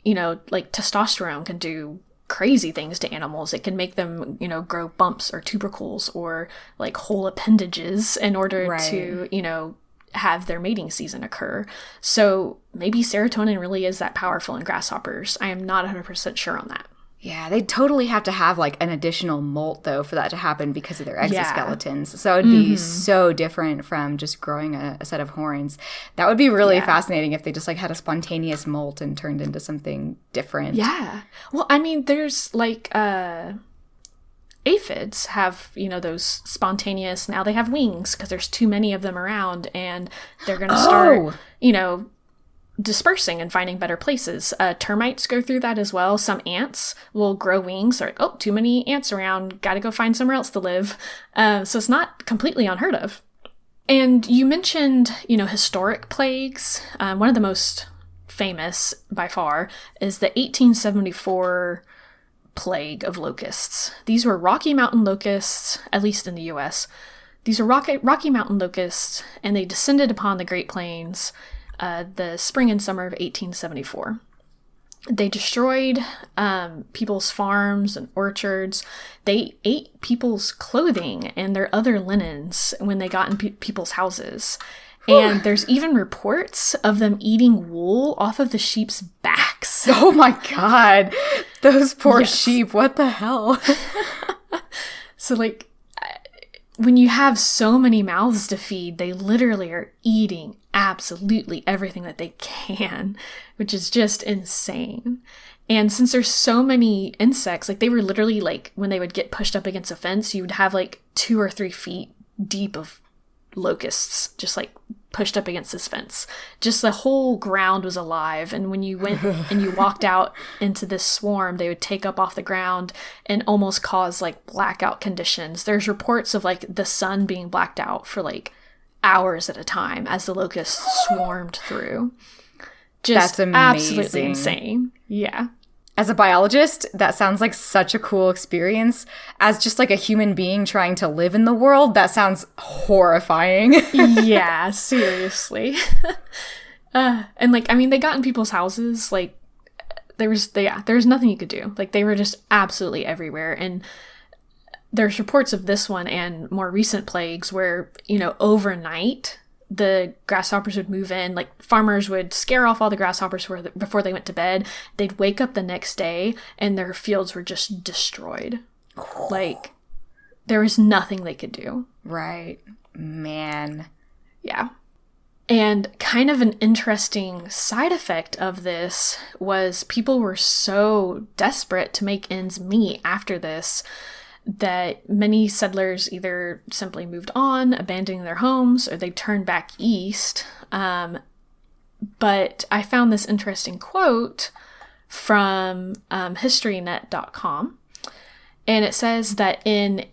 like testosterone can do crazy things to animals. It can make them, grow bumps or tubercles or like whole appendages in order to, have their mating season occur. So maybe serotonin really is that powerful in grasshoppers. I am not 100% sure on that. Yeah, they totally have to have like an additional molt though for that to happen because of their exoskeletons. So it would be so different from just growing a set of horns. That would be really fascinating if they just like had a spontaneous molt and turned into something different. Yeah. Well, I mean, there's like aphids have, those spontaneous, now they have wings because there's too many of them around, and they're going to start, dispersing and finding better places. Termites go through that as well. Some ants will grow wings, or too many ants around, gotta go find somewhere else to live. So it's not completely unheard of. And you mentioned, historic plagues. One of the most famous by far is the 1874 plague of locusts. These were Rocky Mountain locusts, at least in the US. these are Rocky Mountain locusts, and they descended upon the Great Plains the spring and summer of 1874. They destroyed people's farms and orchards. They ate people's clothing and their other linens when they got in people's houses. And there's even reports of them eating wool off of the sheep's backs. Oh my god. Those poor sheep. What the hell? So, like, when you have so many mouths to feed, they literally are eating absolutely everything that they can, which is just insane. And since there's so many insects, like, they were literally, like, when they would get pushed up against a fence, you would have, like, 2 or 3 feet deep of locusts just, like, pushed up against this fence. Just the whole ground was alive. And when you went and you walked out into this swarm, they would take up off the ground and almost cause, like, blackout conditions. There's reports of, like, the sun being blacked out for, like, hours at a time as the locusts swarmed through. Just That's amazing. Absolutely insane. Yeah. As a biologist, that sounds like such a cool experience. As just like a human being trying to live in the world, that sounds horrifying. Yeah, seriously. And, like, I mean, they got in people's houses. Like, there was nothing you could do. Like, they were just absolutely everywhere. And there's reports of this one and more recent plagues where, you know, overnight the grasshoppers would move in. Like, farmers would scare off all the grasshoppers before they went to bed. They'd wake up the next day and their fields were just destroyed. Like, there was nothing they could do. Right. Man. Yeah. And kind of an interesting side effect of this was people were so desperate to make ends meet after this that many settlers either simply moved on, abandoning their homes, or they turned back east. But I found this interesting quote from historynet.com, and it says that in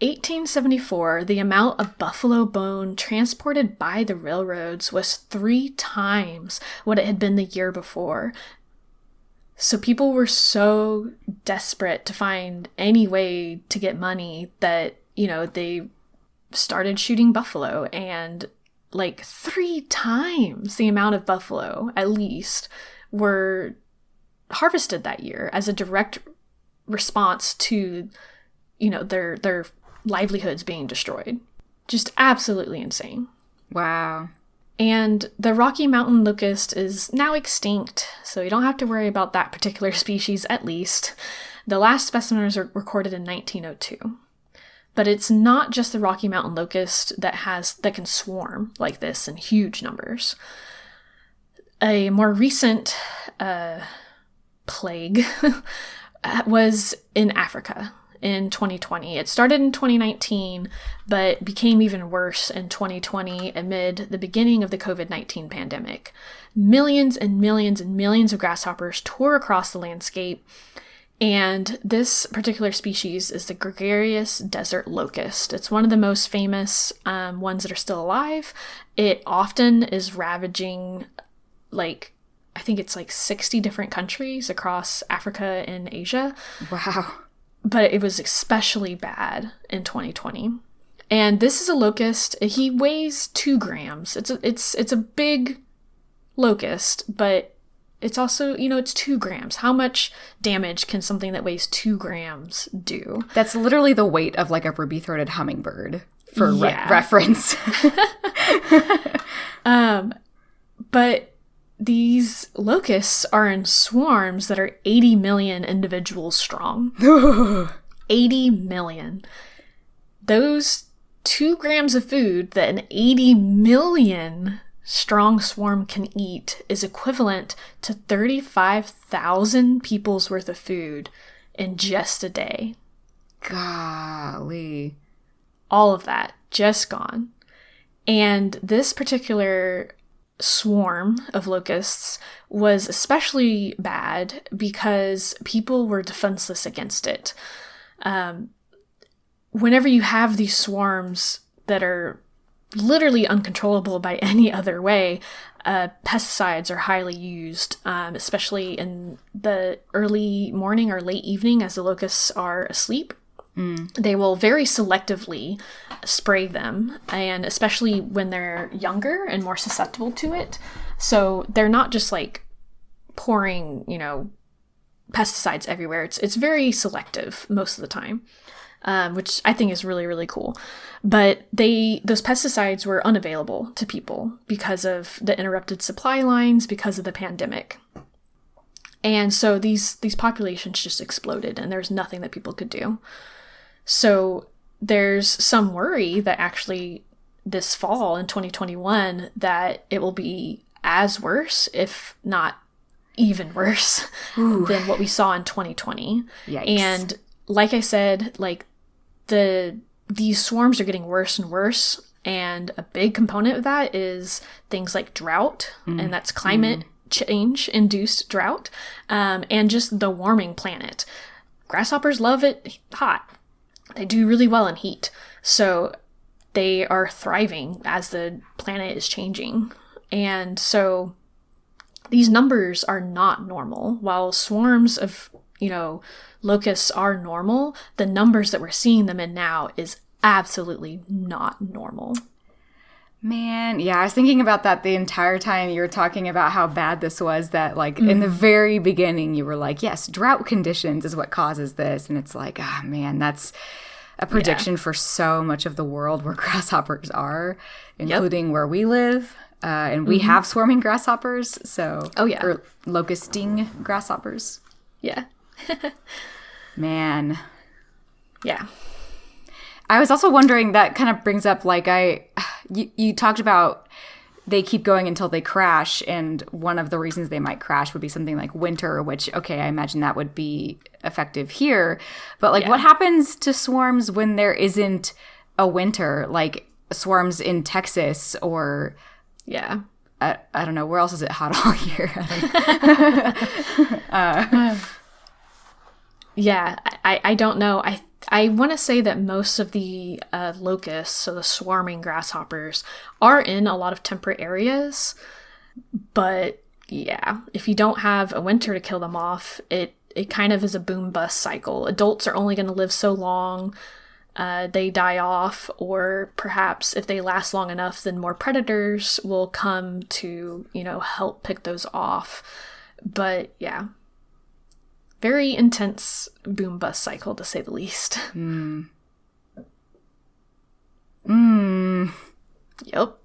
1874, the amount of buffalo bone transported by the railroads was 3 times what it had been the year before. So people were so desperate to find any way to get money that, you know, they started shooting buffalo, and like 3 times the amount of buffalo, at least, were harvested that year as a direct response to, you know, their livelihoods being destroyed. Just absolutely insane. Wow. And the Rocky Mountain locust is now extinct, so you don't have to worry about that particular species, at least. The last specimens are recorded in 1902. But it's not just the Rocky Mountain locust that can swarm like this in huge numbers. A more recent plague was in Africa in 2020. It started in 2019, but became even worse in 2020 amid the beginning of the COVID-19 pandemic. Millions and millions and millions of grasshoppers tore across the landscape, and this particular species is the gregarious desert locust. It's one of the most famous ones that are still alive. It often is ravaging, like, I think it's like 60 different countries across Africa and Asia. Wow. But it was especially bad in 2020. And this is a locust. He weighs 2 grams. It's a big locust, but it's also, you know, it's 2 grams. How much damage can something that weighs 2 grams do? That's literally the weight of like a ruby-throated hummingbird for reference. But these locusts are in swarms that are 80 million individuals strong. 80 million. Those 2 grams of food that an 80 million strong swarm can eat is equivalent to 35,000 people's worth of food in just a day. Golly. All of that just gone. And this particular swarm of locusts was especially bad because people were defenseless against it. Whenever you have these swarms that are literally uncontrollable by any other way, pesticides are highly used, especially in the early morning or late evening as the locusts are asleep. They will very selectively spray them, and especially when they're younger and more susceptible to it. So they're not just like pouring, pesticides everywhere. It's very selective most of the time, which I think is really, really cool. But those pesticides were unavailable to people because of the interrupted supply lines, because of the pandemic. And so these populations just exploded, and there's nothing that people could do. So there's some worry that actually this fall in 2021 that it will be as worse, if not even worse, than what we saw in 2020. Yikes. And like I said, like these swarms are getting worse and worse, and a big component of that is things like drought, and that's climate change induced drought, and just the warming planet. Grasshoppers love it hot. They do really well in heat. So they are thriving as the planet is changing. And so these numbers are not normal. While swarms of, locusts are normal, the numbers that we're seeing them in now is absolutely not normal. Man, yeah, I was thinking about that the entire time you were talking about how bad this was, that like in the very beginning you were like, yes, drought conditions is what causes this. And it's like, man, that's a prediction for so much of the world where grasshoppers are, including where we live. And we have swarming grasshoppers, so... Oh, yeah. Or locusting grasshoppers. Yeah. Man. Yeah. I was also wondering, that kind of brings up, like, you talked about they keep going until they crash, and one of the reasons they might crash would be something like winter, which, okay, I imagine that would be effective here. But, like, what happens to swarms when there isn't a winter? Like, swarms in Texas or... Yeah. I don't know. Where else is it hot all year? Yeah, I don't know. I want to say that most of the locusts, so the swarming grasshoppers, are in a lot of temperate areas. But yeah, if you don't have a winter to kill them off, it kind of is a boom-bust cycle. Adults are only going to live so long. They die off, or perhaps if they last long enough, then more predators will come to, help pick those off. But yeah, very intense boom-bust cycle, to say the least. Yep.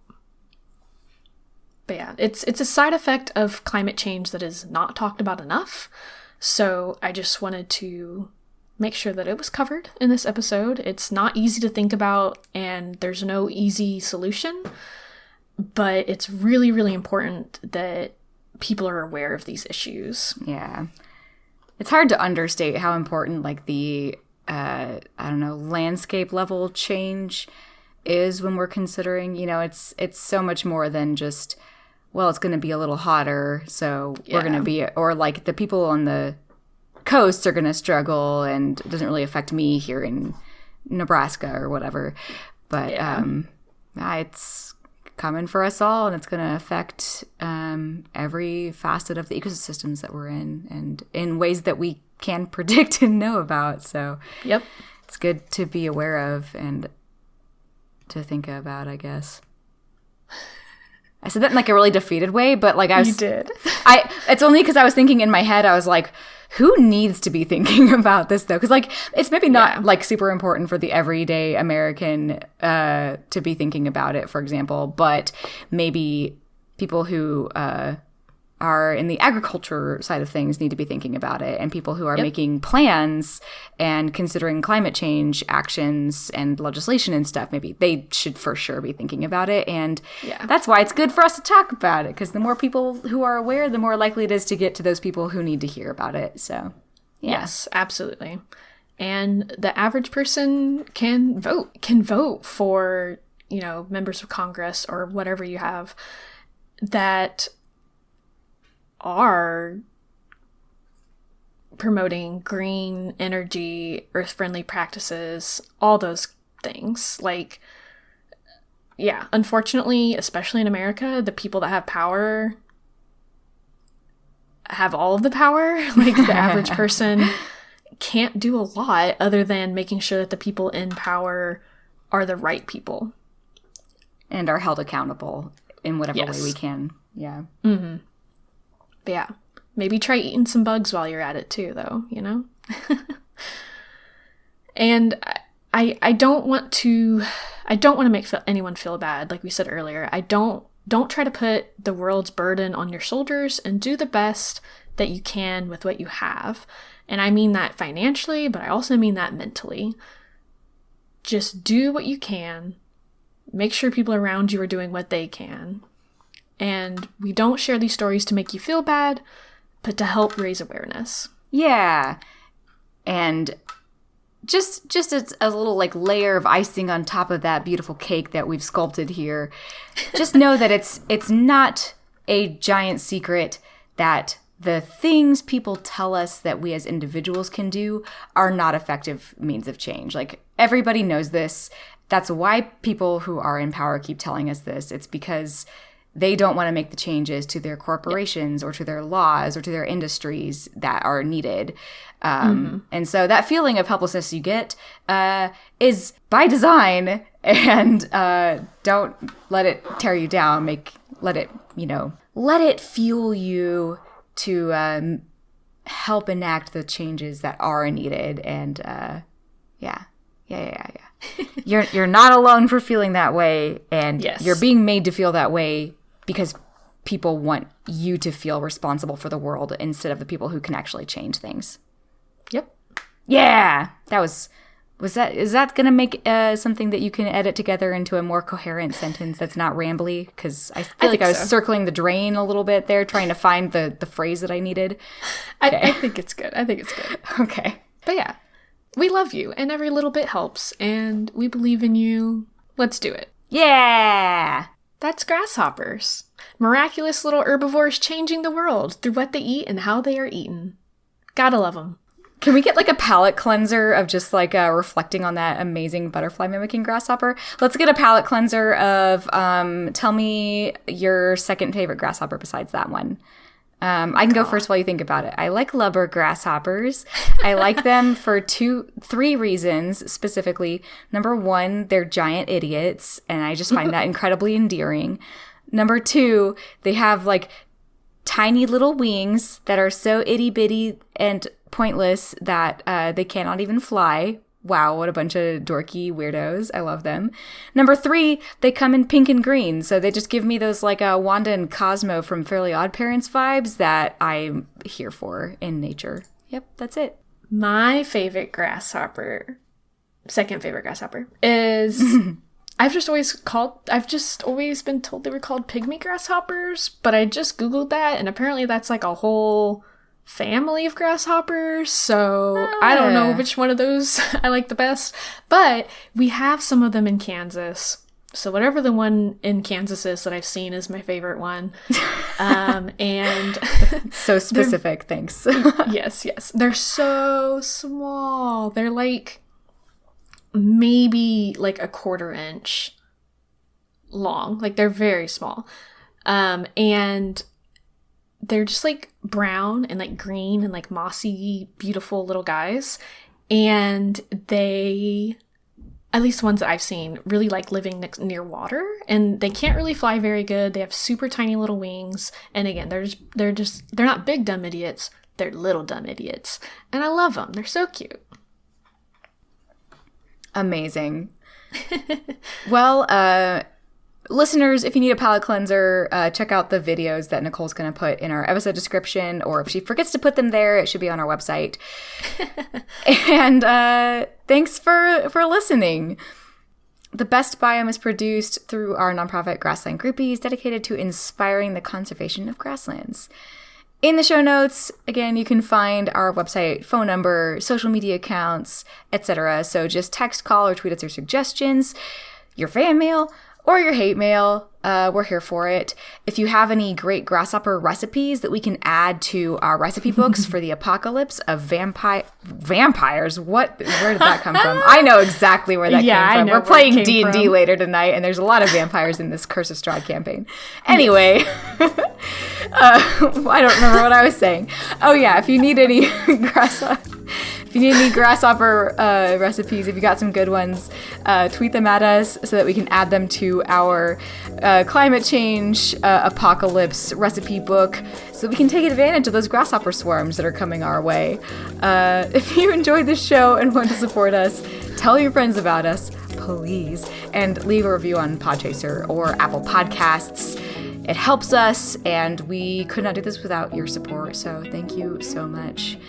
But yeah, it's a side effect of climate change that is not talked about enough. So I just wanted to make sure that it was covered in this episode. It's not easy to think about, and there's no easy solution, but it's really, really important that people are aware of these issues. Yeah. It's hard to understate how important, like, the, landscape level change is when we're considering, it's so much more than just, well, it's going to be a little hotter, so we're going to be, or, like, the people on the coasts are going to struggle, and it doesn't really affect me here in Nebraska or whatever. But it's coming for us all, and it's going to affect every facet of the ecosystems that we're in, and in ways that we can predict and know about. So it's good to be aware of and to think about, I guess. I said that in like a really defeated way, but like I was... You did. It's only because I was thinking in my head, I was like, who needs to be thinking about this, though? Because, like, it's maybe not, like, super important for the everyday American to be thinking about it, for example, but maybe people who are in the agriculture side of things need to be thinking about it, and people who are making plans and considering climate change actions and legislation and stuff, maybe they should for sure be thinking about it. And that's why it's good for us to talk about it, because the more people who are aware, the more likely it is to get to those people who need to hear about it. So yes, absolutely. And the average person can vote for, members of Congress or whatever you have that are promoting green energy, earth-friendly practices, all those things. Like, unfortunately, especially in America, the people that have power have all of the power. Like, the average person can't do a lot other than making sure that the people in power are the right people. And are held accountable in whatever way we can. Yeah. Mm-hmm. But yeah. Maybe try eating some bugs while you're at it too, though, you know? And I don't want to make anyone feel bad, like we said earlier. Don't try to put the world's burden on your shoulders, and do the best that you can with what you have. And I mean that financially, but I also mean that mentally. Just do what you can. Make sure people around you are doing what they can. And we don't share these stories to make you feel bad, but to help raise awareness. Yeah. And just as a little like layer of icing on top of that beautiful cake that we've sculpted here, just know that it's not a giant secret that the things people tell us that we as individuals can do are not effective means of change. Like, everybody knows this. That's why people who are in power keep telling us this. It's because they don't want to make the changes to their corporations or to their laws or to their industries that are needed. And so that feeling of helplessness you get is by design, and don't let it tear you down. Let it fuel you to help enact the changes that are needed. And yeah. You're not alone for feeling that way, and you're being made to feel that way because people want you to feel responsible for the world instead of the people who can actually change things. Yep. Yeah. Is that going to make something that you can edit together into a more coherent sentence that's not rambly? Because I feel like I was circling the drain a little bit there, trying to find the phrase that I needed. Okay. I think it's good. Okay. But yeah, we love you, and every little bit helps, and we believe in you. Let's do it. Yeah! That's grasshoppers. Miraculous little herbivores changing the world through what they eat and how they are eaten. Gotta love them. Can we get like a palate cleanser of just like reflecting on that amazing butterfly mimicking grasshopper? Let's get a palate cleanser of tell me your second favorite grasshopper besides that one. I can go first while you think about it. I like lubber grasshoppers. I like them for 3 reasons specifically. Number 1, they're giant idiots, and I just find that incredibly endearing. Number 2, they have like tiny little wings that are so itty bitty and pointless that they cannot even fly. Wow, what a bunch of dorky weirdos. I love them. Number 3, they come in pink and green. So they just give me those like Wanda and Cosmo from Fairly Odd Parents vibes that I'm here for in nature. Yep, that's it. My favorite grasshopper, second favorite grasshopper, is... I've just always been told they were called pygmy grasshoppers, but I just Googled that, and apparently that's like a whole family of grasshoppers, so I don't know which one of those I like the best, but we have some of them in Kansas, so whatever the one in Kansas is that I've seen is my favorite one. And so specific. Thanks. yes they're so small. They're like maybe like a 1/4 inch long. Like, they're very small, and they're just like brown and like green and like mossy, beautiful little guys. And they, at least the ones that I've seen, really like living near water. And they can't really fly very good. They have super tiny little wings. And again, they're not big dumb idiots. They're little dumb idiots. And I love them. They're so cute. Amazing. Well, listeners, if you need a palate cleanser, check out the videos that Nicole's going to put in our episode description, or if she forgets to put them there, it should be on our website. And thanks for listening. The Best Biome is produced through our nonprofit Grassland Groupies, dedicated to inspiring the conservation of grasslands. In the show notes, again, you can find our website, phone number, social media accounts, etc. So just text, call, or tweet us your suggestions, your fan mail, or your hate mail. We're here for it. If you have any great grasshopper recipes that we can add to our recipe books for the apocalypse of vampires, where did that come from? I know exactly where that came from. We're playing D&D later tonight, and there's a lot of vampires in this Curse of Strahd campaign. Anyway, I don't remember what I was saying. Oh yeah, if you need any If you need any grasshopper recipes, if you got some good ones, tweet them at us so that we can add them to our climate change apocalypse recipe book so we can take advantage of those grasshopper swarms that are coming our way. If you enjoyed this show and want to support us, tell your friends about us, please, and leave a review on Podchaser or Apple Podcasts. It helps us, and we could not do this without your support, so thank you so much.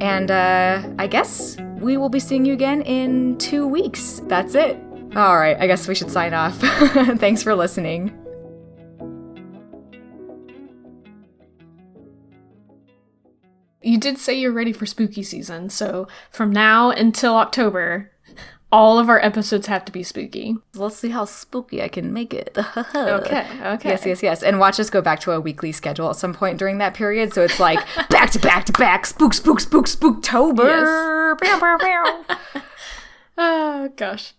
And I guess we will be seeing you again in 2 weeks. That's it. All right, I guess we should sign off. Thanks for listening. You did say you're ready for spooky season, so from now until October, all of our episodes have to be spooky. Let's see how spooky I can make it. Okay. Yes. And watch us go back to a weekly schedule at some point during that period, so it's like back to back to back, spooktober. Yes. Oh, gosh.